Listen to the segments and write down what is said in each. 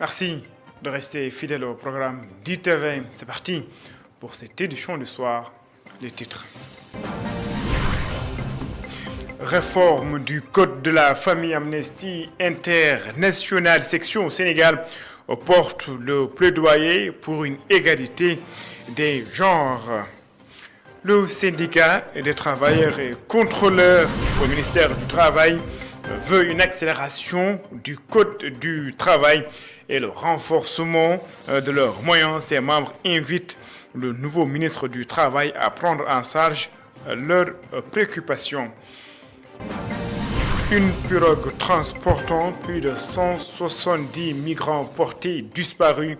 Merci de rester fidèle au programme d'ITV. C'est parti pour cette édition du soir. Les titres. Réforme du Code de la famille. Amnesty International section au Sénégal porte le plaidoyer pour une égalité des genres. Le syndicat des travailleurs et contrôleurs au ministère du Travail veut une accélération du Code du travail et le renforcement de leurs moyens. Ses membres invitent le nouveau ministre du Travail à prendre en charge leurs préoccupations. Une pirogue transportant plus de 170 migrants portés disparus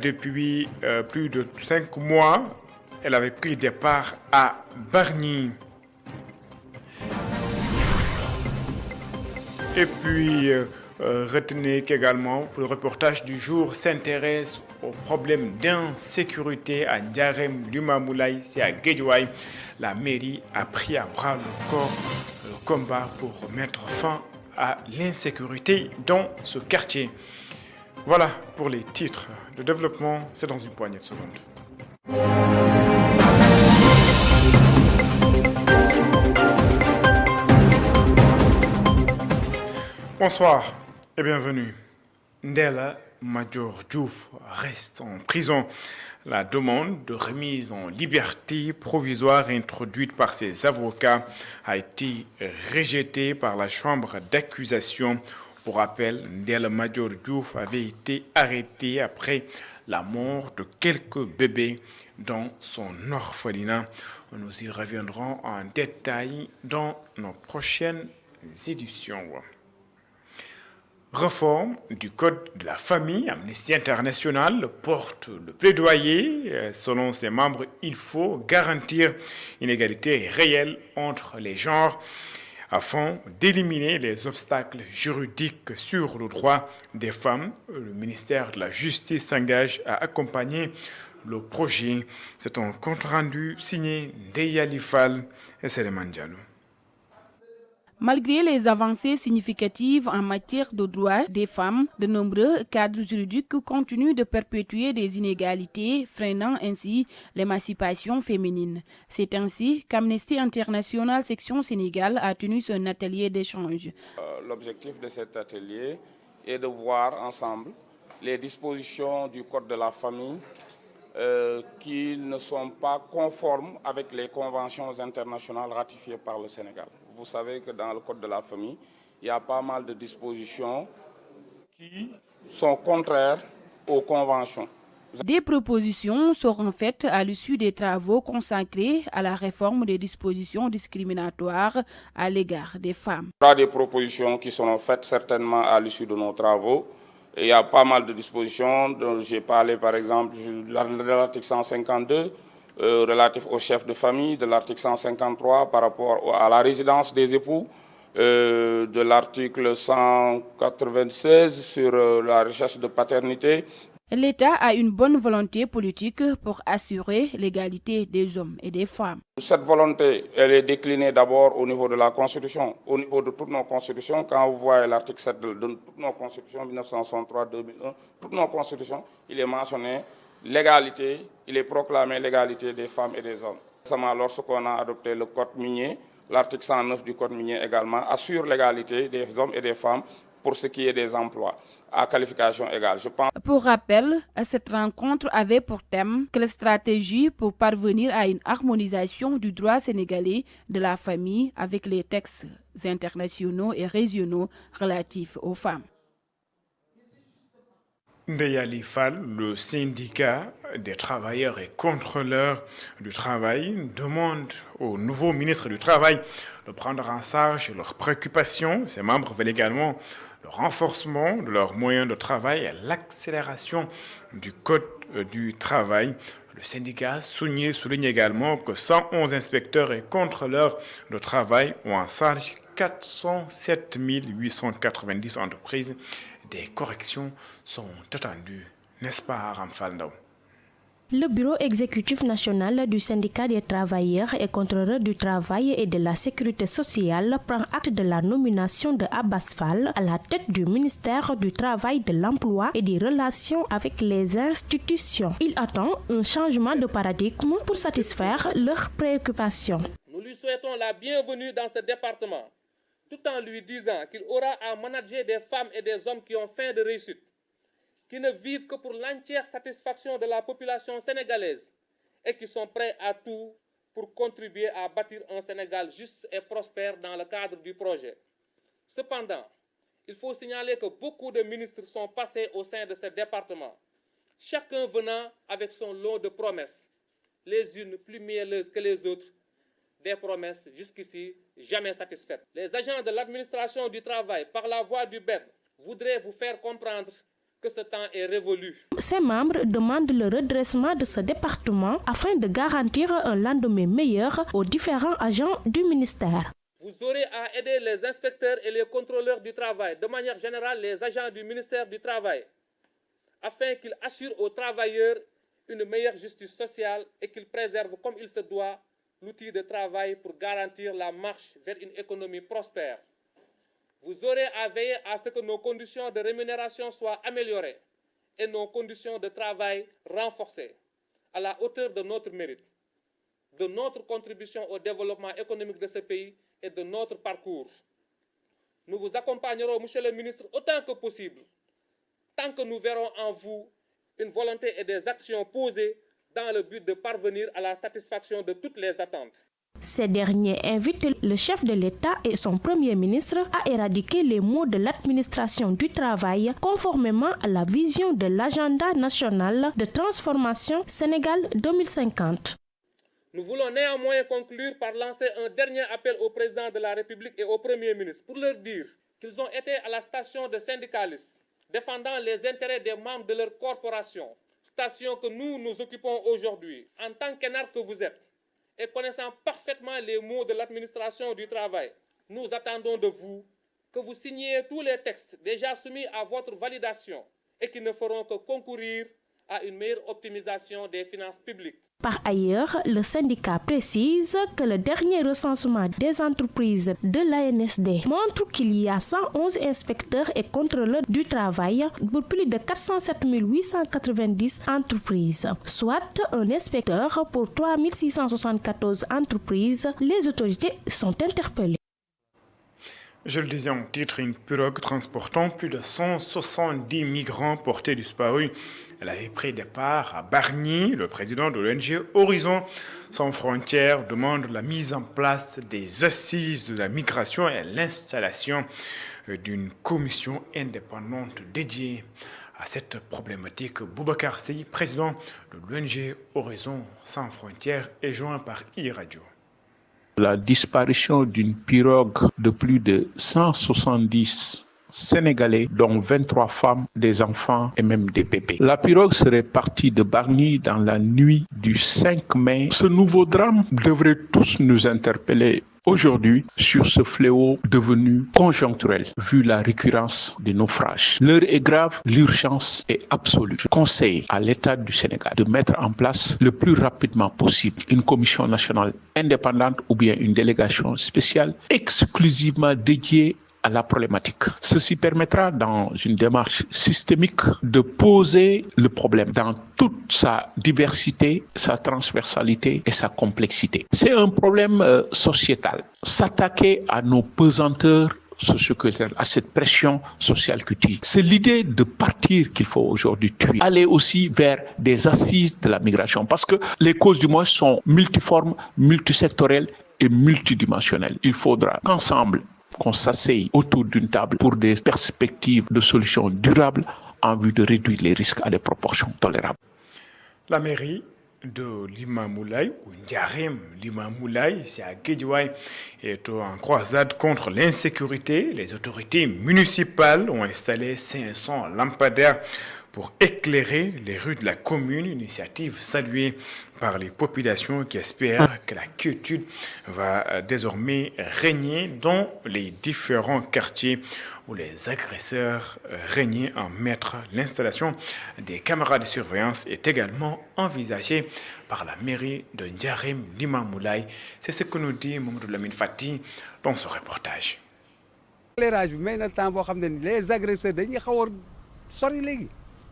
depuis plus de 5 mois. Elle avait pris départ à Bargny. Et puis, retenez qu'également, pour le reportage du jour, s'intéresse aux problèmes d'insécurité à Ndiarème, Lumamoulaye, c'est à Guédiawaye. La mairie a pris à bras le corps le combat pour mettre fin à l'insécurité dans ce quartier. Voilà pour les titres. Le développement, c'est dans une poignée de secondes. Bonsoir et bienvenue. Ndella Madior Diouf reste en prison. La demande de remise en liberté provisoire introduite par ses avocats a été rejetée par la chambre d'accusation. Pour rappel, Ndella Madior Diouf avait été arrêté après la mort de quelques bébés dans son orphelinat. Nous y reviendrons en détail dans nos prochaines éditions. Réforme du Code de la famille. Amnesty International porte le plaidoyer. Selon ses membres, il faut garantir une égalité réelle entre les genres afin d'éliminer les obstacles juridiques sur le droit des femmes. Le ministère de la Justice s'engage à accompagner le projet. C'est un compte-rendu signé Deyali Fall et Séléman Diallo. Malgré les avancées significatives en matière de droits des femmes, de nombreux cadres juridiques continuent de perpétuer des inégalités, freinant ainsi l'émancipation féminine. C'est ainsi qu'Amnesty International section Sénégal a tenu son atelier d'échange. L'objectif de cet atelier est de voir ensemble les dispositions du Code de la famille qui ne sont pas conformes avec les conventions internationales ratifiées par le Sénégal. Vous savez que dans le Code de la famille, il y a pas mal de dispositions qui sont contraires aux conventions. Des propositions seront faites à l'issue des travaux consacrés à la réforme des dispositions discriminatoires à l'égard des femmes. Il y aura des propositions qui seront faites certainement à l'issue de nos travaux. Il y a pas mal de dispositions dont j'ai parlé, par exemple, de l'article 152, relatif au chef de famille, de l'article 153 par rapport à la résidence des époux, de l'article 196 sur la recherche de paternité. L'État a une bonne volonté politique pour assurer l'égalité des hommes et des femmes. Cette volonté, elle est déclinée d'abord au niveau de la Constitution, au niveau de toutes nos constitutions. Quand vous voyez l'article 7 de toutes nos constitutions, 1963-2001, toutes nos constitutions, il est mentionné l'égalité, il est proclamé l'égalité des femmes et des hommes. Récemment, lorsqu'on a adopté le Code minier, l'article 109 du Code minier également assure l'égalité des hommes et des femmes pour ce qui est des emplois à qualification égale. Pour rappel, cette rencontre avait pour thème quelle stratégie pour parvenir à une harmonisation du droit sénégalais de la famille avec les textes internationaux et régionaux relatifs aux femmes. Deyali Fall, le syndicat des travailleurs et contrôleurs du travail, demande au nouveau ministre du Travail de prendre en charge leurs préoccupations. Ses membres veulent également le renforcement de leurs moyens de travail et l'accélération du Code du travail. Le syndicat souligne également que 111 inspecteurs et contrôleurs de travail ont en charge 407 890 entreprises. Des corrections sont attendues, n'est-ce pas, Ramfal Ndao? Le bureau exécutif national du syndicat des travailleurs et contrôleurs du travail et de la sécurité sociale prend acte de la nomination de Abbas Fall à la tête du ministère du Travail, de l'Emploi et des Relations avec les institutions. Il attend un changement de paradigme pour satisfaire leurs préoccupations. Nous lui souhaitons la bienvenue dans ce département, tout en lui disant qu'il aura à manager des femmes et des hommes qui ont faim de réussite, qui ne vivent que pour l'entière satisfaction de la population sénégalaise et qui sont prêts à tout pour contribuer à bâtir un Sénégal juste et prospère dans le cadre du projet. Cependant, il faut signaler que beaucoup de ministres sont passés au sein de ce département, chacun venant avec son lot de promesses, les unes plus mielleuses que les autres, des promesses jusqu'ici jamais satisfaites. Les agents de l'administration du travail, par la voix du BED, voudraient vous faire comprendre que ce temps est révolu. Ses membres demandent le redressement de ce département afin de garantir un lendemain meilleur aux différents agents du ministère. Vous aurez à aider les inspecteurs et les contrôleurs du travail, de manière générale les agents du ministère du Travail, afin qu'ils assurent aux travailleurs une meilleure justice sociale et qu'ils préservent comme il se doit l'outil de travail pour garantir la marche vers une économie prospère. Vous aurez à veiller à ce que nos conditions de rémunération soient améliorées et nos conditions de travail renforcées à la hauteur de notre mérite, de notre contribution au développement économique de ce pays et de notre parcours. Nous vous accompagnerons, Monsieur le ministre, autant que possible, tant que nous verrons en vous une volonté et des actions posées dans le but de parvenir à la satisfaction de toutes les attentes. Ces derniers invitent le chef de l'État et son premier ministre à éradiquer les maux de l'administration du travail conformément à la vision de l'agenda national de transformation Sénégal 2050. Nous voulons néanmoins conclure par lancer un dernier appel au président de la République et au premier ministre pour leur dire qu'ils ont été à la station de syndicalistes défendant les intérêts des membres de leur corporation, station que nous occupons aujourd'hui. En tant qu'énarques que vous êtes, et connaissant parfaitement les maux de l'administration du travail, nous attendons de vous que vous signiez tous les textes déjà soumis à votre validation et qui ne feront que concourir à une meilleure optimisation des finances publiques. Par ailleurs, le syndicat précise que le dernier recensement des entreprises de l'ANSD montre qu'il y a 111 inspecteurs et contrôleurs du travail pour plus de 407 890 entreprises, soit un inspecteur pour 3 674 entreprises. Les autorités sont interpellées. Je le disais en titre, une pirogue transportant plus de 170 migrants portés disparus. Elle avait pris départ à Bargny. Le président de l'ONG Horizon Sans Frontières demande la mise en place des assises de la migration et l'installation d'une commission indépendante dédiée à cette problématique. Boubacar Sey, président de l'ONG Horizon Sans Frontières, est joint par iRadio. La disparition d'une pirogue de plus de 170 Sénégalais, dont 23 femmes, des enfants et même des bébés. La pirogue serait partie de Bargny dans la nuit du 5 mai. Ce nouveau drame devrait tous nous interpeller aujourd'hui sur ce fléau devenu conjoncturel, vu la récurrence des naufrages. L'heure est grave, l'urgence est absolue. Je conseille à l'État du Sénégal de mettre en place le plus rapidement possible une commission nationale indépendante ou bien une délégation spéciale exclusivement dédiée à la problématique. Ceci permettra, dans une démarche systémique, de poser le problème dans toute sa diversité, sa transversalité et sa complexité. C'est un problème sociétal. S'attaquer à nos pesanteurs socioculturelles, à cette pression sociale culturelle. C'est l'idée de partir qu'il faut aujourd'hui tuer. Aller aussi vers des assises de la migration, parce que les causes du moins sont multiformes, multisectorielles et multidimensionnelles. Il faudra qu'ensemble, qu'on s'asseye autour d'une table pour des perspectives de solutions durables en vue de réduire les risques à des proportions tolérables. La mairie de Limamoulaye, ou Ndiarem Limamoulaye, c'est à Guédiawaye, est en croisade contre l'insécurité. Les autorités municipales ont installé 500 lampadaires pour éclairer les rues de la commune, initiative saluée par les populations qui espèrent que la quiétude va désormais régner dans les différents quartiers où les agresseurs régnaient en maître. L'installation des caméras de surveillance est également envisagée par la mairie de Ndiarème Limamoulaye. C'est ce que nous dit Mamadou Lamine Fati dans ce reportage. Les agresseurs dañuy xaw a sori léegi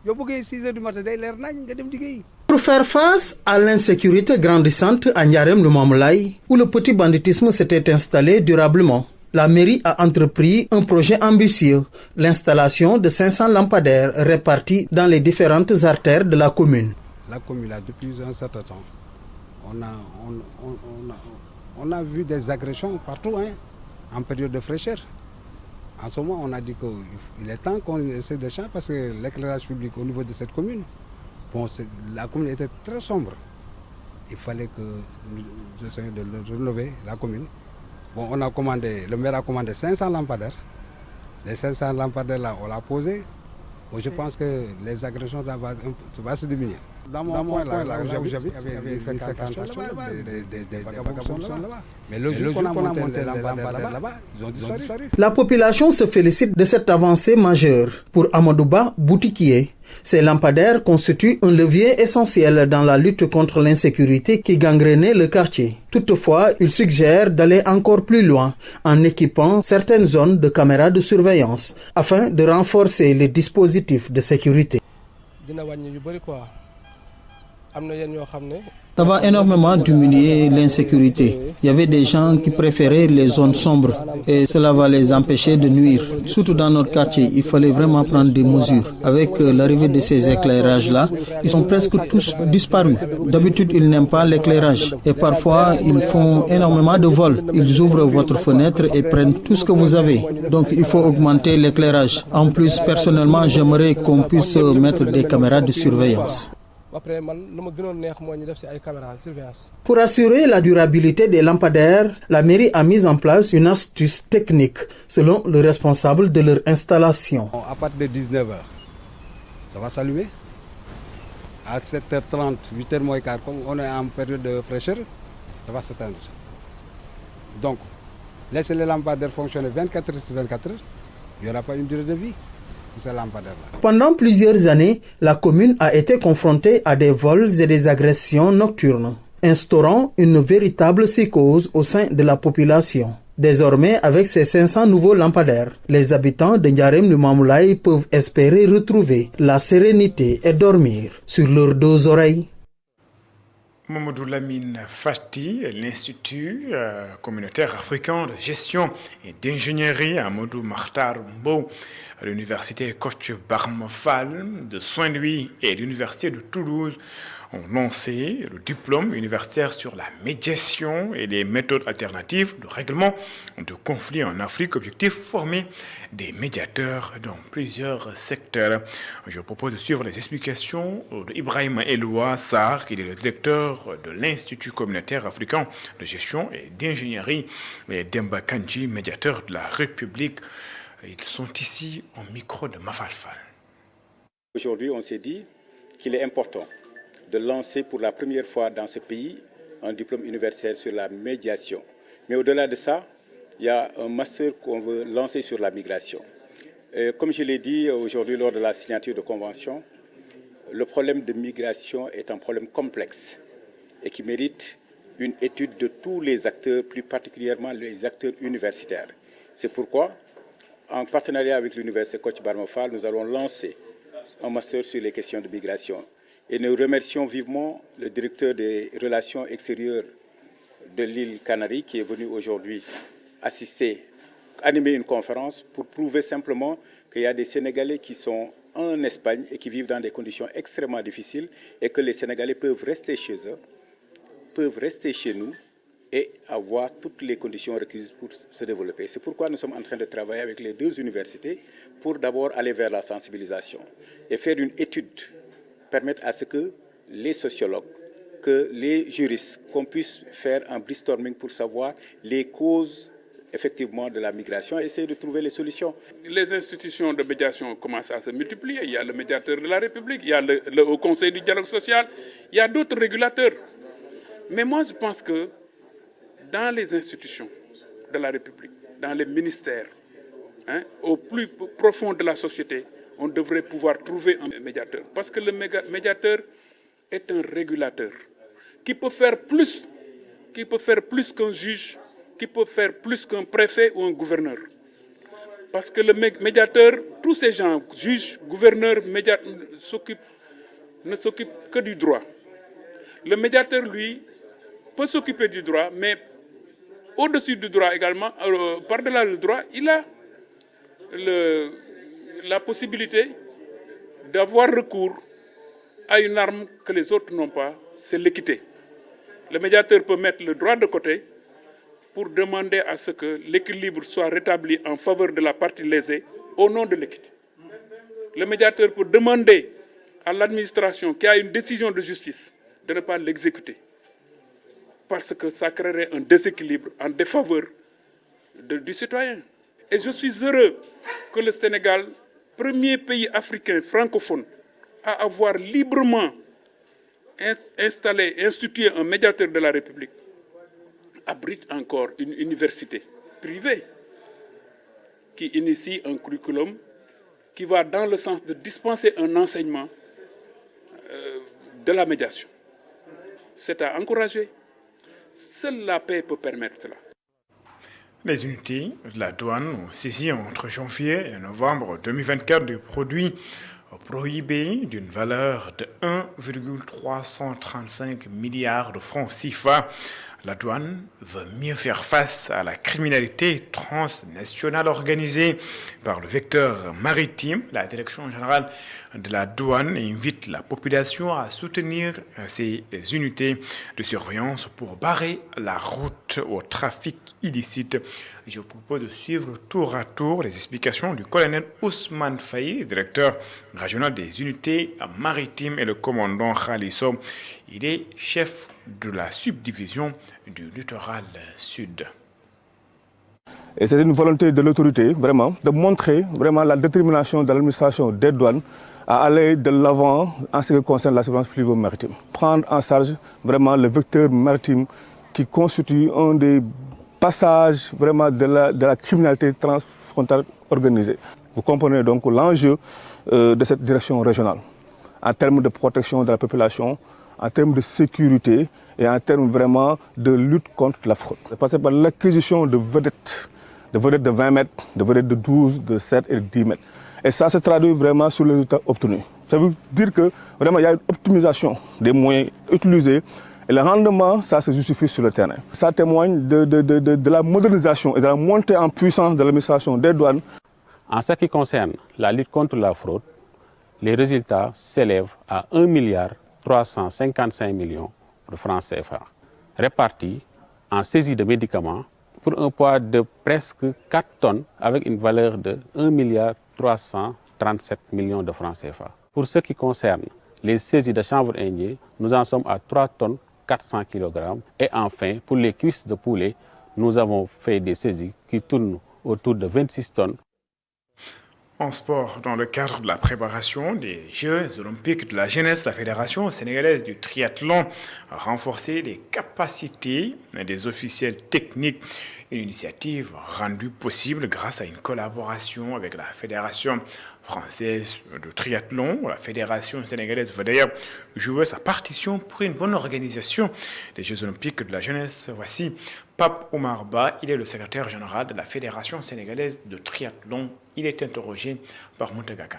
yow bëggee 6 heures du matin day leer nañ nga dem liggéey. Pour faire face à l'insécurité grandissante à Ndiarème Limamoulaye, où le petit banditisme s'était installé durablement, la mairie a entrepris un projet ambitieux, l'installation de 500 lampadaires répartis dans les différentes artères de la commune. La commune, là, depuis un certain temps, on a vu des agressions partout, en période de fraîcheur. En ce moment, on a dit qu'il est temps qu'on essaie de changer parce que l'éclairage public au niveau de cette commune, la commune était très sombre. Il fallait que nous essayions de rénover la commune. On a commandé, le maire a commandé 500 lampadaires. Les 500 lampadaires là, on l'a posé. Je pense que les agressions là vont se diminuer. Dans mon coin, là où j'habite, il y avait une fréquentation là-bas, des vagabonds sont là-bas. Mais le jour qu'on a monté les lampadaires là-bas, ils ont disparu. La population se félicite de cette avancée majeure. Pour Amadouba Boutiquier, ces lampadaires constituent un levier essentiel dans la lutte contre l'insécurité qui gangrénait le quartier. Toutefois, il suggère d'aller encore plus loin en équipant certaines zones de caméras de surveillance afin de renforcer les dispositifs de sécurité. Ça va énormément diminuer l'insécurité. Il y avait des gens qui préféraient les zones sombres et cela va les empêcher de nuire. Surtout dans notre quartier, il fallait vraiment prendre des mesures. Avec l'arrivée de ces éclairages-là, ils sont presque tous disparus. D'habitude, ils n'aiment pas l'éclairage et parfois, ils font énormément de vols. Ils ouvrent votre fenêtre et prennent tout ce que vous avez. Donc, il faut augmenter l'éclairage. En plus, personnellement, j'aimerais qu'on puisse mettre des caméras de surveillance. Pour assurer la durabilité des lampadaires, la mairie a mis en place une astuce technique selon le responsable de leur installation. À partir de 19h, ça va s'allumer. À 7h30, 8h moins quart, comme on est en période de fraîcheur, ça va s'éteindre. Donc, laissez les lampadaires fonctionner 24 heures sur 24 heures, il n'y aura pas une durée de vie. Pendant plusieurs années, la commune a été confrontée à des vols et des agressions nocturnes, instaurant une véritable psychose au sein de la population. Désormais, avec ces 500 nouveaux lampadaires, les habitants de Ndiarème Limamoulaye peuvent espérer retrouver la sérénité et dormir sur leurs deux oreilles. Mamadou Lamine Fati, l'Institut communautaire africain de gestion et d'ingénierie Amadou Mahtar Mbo, à l'université Kocc Barma Fall de Saint-Louis et l'université de Toulouse ont lancé le diplôme universitaire sur la médiation et les méthodes alternatives de règlement de conflits en Afrique. Objectif, former des médiateurs dans plusieurs secteurs. Je vous propose de suivre les explications d'Ibrahima Eloua Sarr, qui est le directeur de l'Institut communautaire africain de gestion et d'ingénierie, et Demba Kandji, médiateur de la République. Ils sont ici au micro de Mafalfal. Aujourd'hui, on s'est dit qu'il est important de lancer pour la première fois dans ce pays un diplôme universitaire sur la médiation. Mais au-delà de ça, il y a un master qu'on veut lancer sur la migration. Comme je l'ai dit aujourd'hui lors de la signature de convention, le problème de migration est un problème complexe et qui mérite une étude de tous les acteurs, plus particulièrement les acteurs universitaires. C'est pourquoi, en partenariat avec l'université Kocc Barma Fall, nous allons lancer un master sur les questions de migration. Et nous remercions vivement le directeur des relations extérieures de l'île Canaries qui est venu aujourd'hui animer une conférence pour prouver simplement qu'il y a des Sénégalais qui sont en Espagne et qui vivent dans des conditions extrêmement difficiles et que les Sénégalais peuvent rester chez eux, peuvent rester chez nous et avoir toutes les conditions requises pour se développer. C'est pourquoi nous sommes en train de travailler avec les deux universités pour d'abord aller vers la sensibilisation et faire une étude, permettre à ce que les sociologues, que les juristes, qu'on puisse faire un brainstorming pour savoir les causes effectivement de la migration et essayer de trouver les solutions. Les institutions de médiation commencent à se multiplier. Il y a le médiateur de la République, il y a le Haut Conseil du dialogue social, il y a d'autres régulateurs. Mais moi, je pense que dans les institutions de la République, dans les ministères, au plus profond de la société, on devrait pouvoir trouver un médiateur. Parce que le médiateur est un régulateur qui peut faire plus qu'un juge, qui peut faire plus qu'un préfet ou un gouverneur. Parce que le médiateur, tous ces gens, juges, gouverneurs, ne s'occupent que du droit. Le médiateur, lui, peut s'occuper du droit, mais au-dessus du droit également, par-delà le droit, il a la possibilité d'avoir recours à une arme que les autres n'ont pas, c'est l'équité. Le médiateur peut mettre le droit de côté pour demander à ce que l'équilibre soit rétabli en faveur de la partie lésée au nom de l'équité. Le médiateur peut demander à l'administration qui a une décision de justice de ne pas l'exécuter parce que ça créerait un déséquilibre en défaveur du citoyen. Et je suis heureux que le Sénégal, premier pays africain francophone à avoir librement institué un médiateur de la République, abrite encore une université privée qui initie un curriculum qui va dans le sens de dispenser un enseignement de la médiation. C'est à encourager. Seule la paix peut permettre cela. Les unités de la douane ont saisi entre janvier et novembre 2024 des produits prohibés d'une valeur de 1,335 milliards de francs CFA. La douane veut mieux faire face à la criminalité transnationale organisée par le vecteur maritime. La direction générale de la douane invite la population à soutenir ces unités de surveillance pour barrer la route au trafic illicite. Je vous propose de suivre tour à tour les explications du colonel Ousmane Faye, directeur régional des unités maritimes, et le commandant Khalisso. Il est chef de la subdivision du littoral sud. Et c'est une volonté de l'autorité, vraiment, de montrer vraiment la détermination de l'administration des douanes à aller de l'avant en ce qui concerne la surveillance fluvivo-maritime. Prendre en charge vraiment le vecteur maritime qui constitue un des passages vraiment de la criminalité transfrontalière organisée. Vous comprenez donc l'enjeu de cette direction régionale en termes de protection de la population, en termes de sécurité et en termes vraiment de lutte contre la fraude. C'est passé par l'acquisition de vedettes de 20 mètres, de vedettes de 12, de 7 et de 10 mètres. Et ça se traduit vraiment sur les résultats obtenus. Ça veut dire que vraiment il y a une optimisation des moyens utilisés et le rendement, ça se justifie sur le terrain. Ça témoigne de la modernisation et de la montée en puissance de l'administration des douanes. En ce qui concerne la lutte contre la fraude, les résultats s'élèvent à 1,355 milliard de francs CFA, répartis en saisie de médicaments pour un poids de presque 4 tonnes avec une valeur de 1,337 milliard de francs CFA. Pour ce qui concerne les saisies de chanvre indien, nous en sommes à 3 tonnes 400 kg. Et enfin, pour les cuisses de poulet, nous avons fait des saisies qui tournent autour de 26 tonnes. En sport, dans le cadre de la préparation des Jeux olympiques de la jeunesse, la Fédération sénégalaise du triathlon a renforcé les capacités des officiels techniques. Une initiative rendue possible grâce à une collaboration avec la Fédération française de triathlon. La Fédération sénégalaise va d'ailleurs jouer sa partition pour une bonne organisation des Jeux olympiques de la jeunesse. Voici Pape Omar Ba, il est le secrétaire général de la Fédération sénégalaise de triathlon. Il est interrogé par Moutagakan.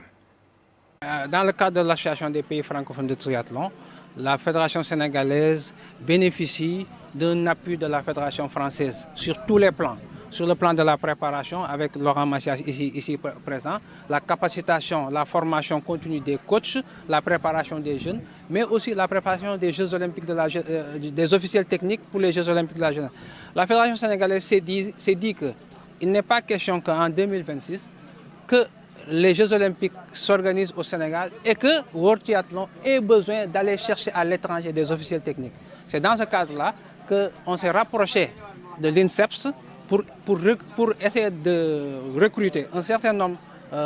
Dans le cadre de l'Association des pays francophones de triathlon, la Fédération sénégalaise bénéficie d'un appui de la Fédération française sur tous les plans. Sur le plan de la préparation, avec Laurent Massias ici présent, la capacitation, la formation continue des coachs, la préparation des jeunes, mais aussi la préparation des Jeux olympiques des officiels techniques pour les Jeux olympiques de la jeunesse. La Fédération sénégalaise s'est dit qu'il n'est pas question qu'en 2026, que les Jeux olympiques s'organisent au Sénégal et que World Triathlon ait besoin d'aller chercher à l'étranger des officiels techniques. C'est dans ce cadre-là qu'on s'est rapproché de l'INSEPS pour essayer de recruter un certain nombre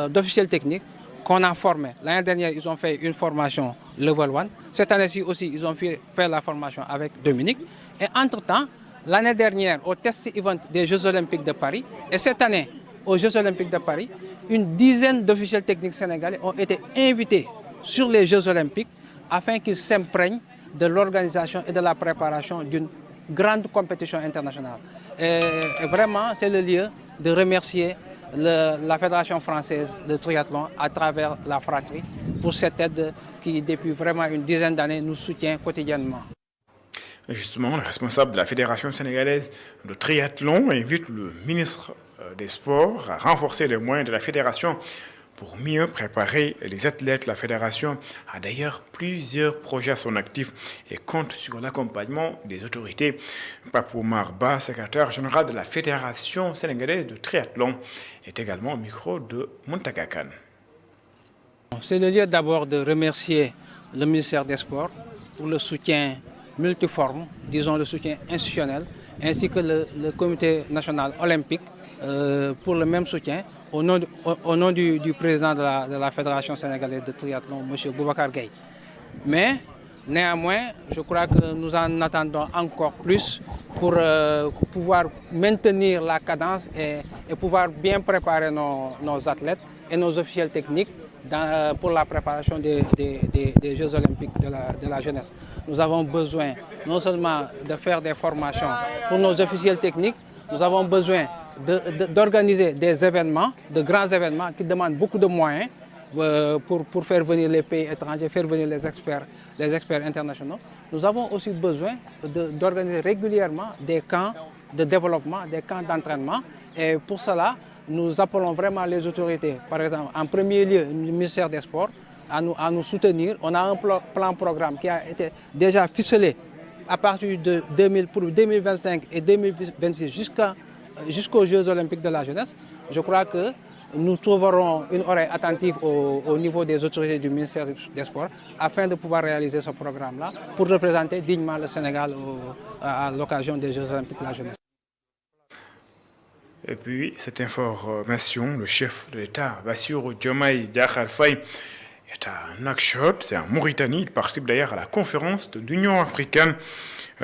d'officiels techniques qu'on a formés. L'année dernière, ils ont fait une formation Level 1. Cette année-ci aussi, ils ont fait la formation avec Dominique. Et entre-temps, l'année dernière, au test event des Jeux Olympiques de Paris, et cette année, aux Jeux Olympiques de Paris, une dizaine d'officiels techniques sénégalais ont été invités sur les Jeux Olympiques afin qu'ils s'imprègnent de l'organisation et de la préparation d'une grande compétition internationale. Et vraiment, c'est le lieu de remercier la Fédération française de triathlon à travers la fratrie pour cette aide qui, depuis vraiment une dizaine d'années, nous soutient quotidiennement. Justement, le responsable de la Fédération sénégalaise de triathlon invite le ministre des Sports à renforcer les moyens de la Fédération pour mieux préparer les athlètes. La Fédération a d'ailleurs plusieurs projets à son actif et compte sur l'accompagnement des autorités. Papou Marba, secrétaire général de la Fédération sénégalaise de triathlon, est également au micro de Mountaga Kane. C'est le lieu d'abord de remercier le ministère des Sports pour le soutien multiforme, disons le soutien institutionnel, ainsi que le comité national olympique pour le même soutien au nom du président de la Fédération sénégalaise de triathlon, M. Boubacar Gueye. Mais néanmoins, je crois que nous en attendons encore plus pour pouvoir maintenir la cadence et pouvoir bien préparer nos athlètes et nos officiels techniques pour la préparation des Jeux Olympiques de la jeunesse. Nous avons besoin non seulement de faire des formations pour nos officiels techniques, nous avons besoin d'organiser des événements, de grands événements qui demandent beaucoup de moyens pour faire venir les pays étrangers, faire venir les experts internationaux. Nous avons aussi besoin d'organiser régulièrement des camps de développement, des camps d'entraînement. Et pour cela, nous appelons vraiment les autorités, par exemple, en premier lieu, le ministère des Sports, à nous soutenir. On a un plan-programme qui a été déjà ficelé à partir de 2025 et 2026 jusqu'aux Jeux Olympiques de la jeunesse. Je crois que nous trouverons une oreille attentive au niveau des autorités du ministère des Sports afin de pouvoir réaliser ce programme-là pour représenter dignement le Sénégal à l'occasion des Jeux Olympiques de la jeunesse. Et puis, cette information, le chef de l'État, Bassirou Diomaye Diakhar Faye, est à Nouakchott, c'est en Mauritanie. Il participe d'ailleurs à la conférence de l'Union africaine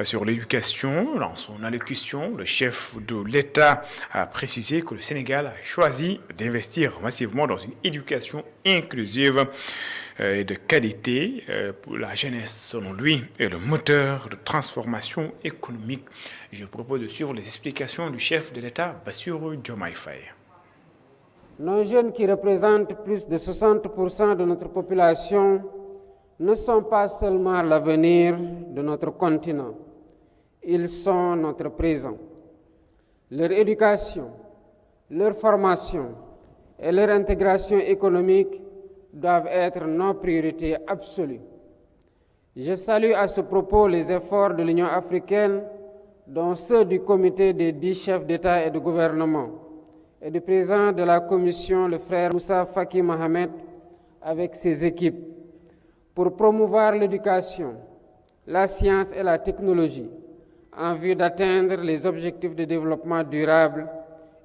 sur l'éducation. Dans son allocution, le chef de l'État a précisé que le Sénégal a choisi d'investir massivement dans une éducation inclusive et de qualité. Pour la jeunesse, selon lui, est le moteur de transformation économique. Je propose de suivre les explications du chef de l'État, Bassirou Diomaye Faye. Nos jeunes qui représentent plus de 60% de notre population ne sont pas seulement l'avenir de notre continent, ils sont notre présent. Leur éducation, leur formation et leur intégration économique doivent être nos priorités absolues. Je salue à ce propos les efforts de l'Union africaine, dont ceux du comité des 10 chefs d'État et de gouvernement, et du président de la Commission, le frère Moussa Faki Mohamed, avec ses équipes, pour promouvoir l'éducation, la science et la technologie, en vue d'atteindre les objectifs de développement durable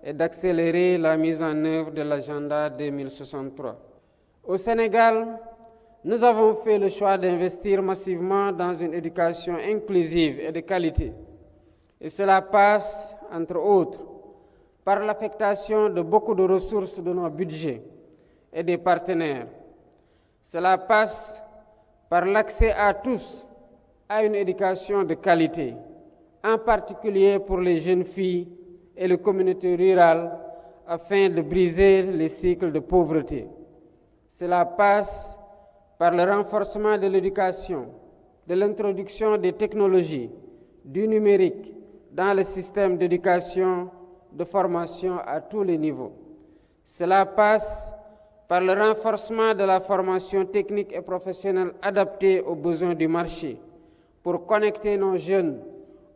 et d'accélérer la mise en œuvre de l'agenda 2063. Au Sénégal, nous avons fait le choix d'investir massivement dans une éducation inclusive et de qualité. Et cela passe, entre autres, par l'affectation de beaucoup de ressources de nos budgets et des partenaires. Cela passe par l'accès à tous à une éducation de qualité, en particulier pour les jeunes filles et les communautés rurales, afin de briser les cycles de pauvreté. Cela passe par le renforcement de l'éducation, de l'introduction des technologies, du numérique dans le système d'éducation, de formation à tous les niveaux. Cela passe par le renforcement de la formation technique et professionnelle adaptée aux besoins du marché pour connecter nos jeunes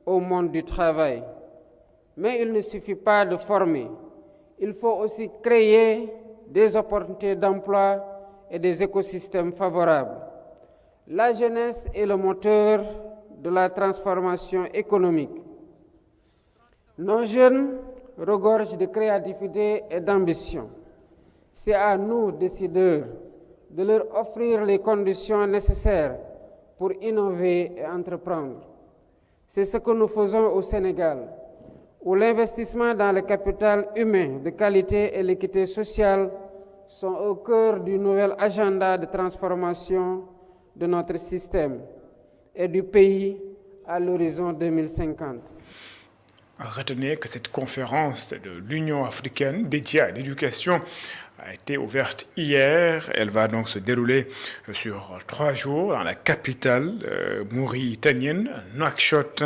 au monde du travail. Mais il ne suffit pas de former, il faut aussi créer des opportunités d'emploi et des écosystèmes favorables. La jeunesse est le moteur de la transformation économique. Nos jeunes regorge de créativité et d'ambition. C'est à nous, décideurs, de leur offrir les conditions nécessaires pour innover et entreprendre. C'est ce que nous faisons au Sénégal, où l'investissement dans le capital humain de qualité et l'équité sociale sont au cœur du nouvel agenda de transformation de notre système et du pays à l'horizon 2050. Retenez que cette conférence de l'Union africaine dédiée à l'éducation a été ouverte hier. Elle va donc se dérouler sur 3 jours dans la capitale mauritanienne, Nouakchott.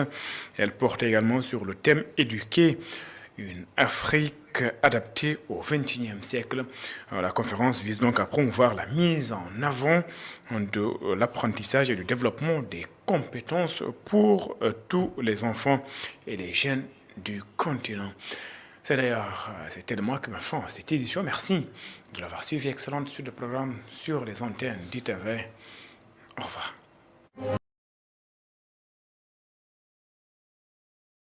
Elle porte également sur le thème « Éduquer une Afrique adaptée au XXIe siècle ». La conférence vise donc à promouvoir la mise en avant de l'apprentissage et du développement des compétences pour tous les enfants et les jeunes du continent. C'était de moi que m'a fait cette édition. Merci de l'avoir suivi. Excellente suite de programme sur les antennes d'ITV. Au revoir.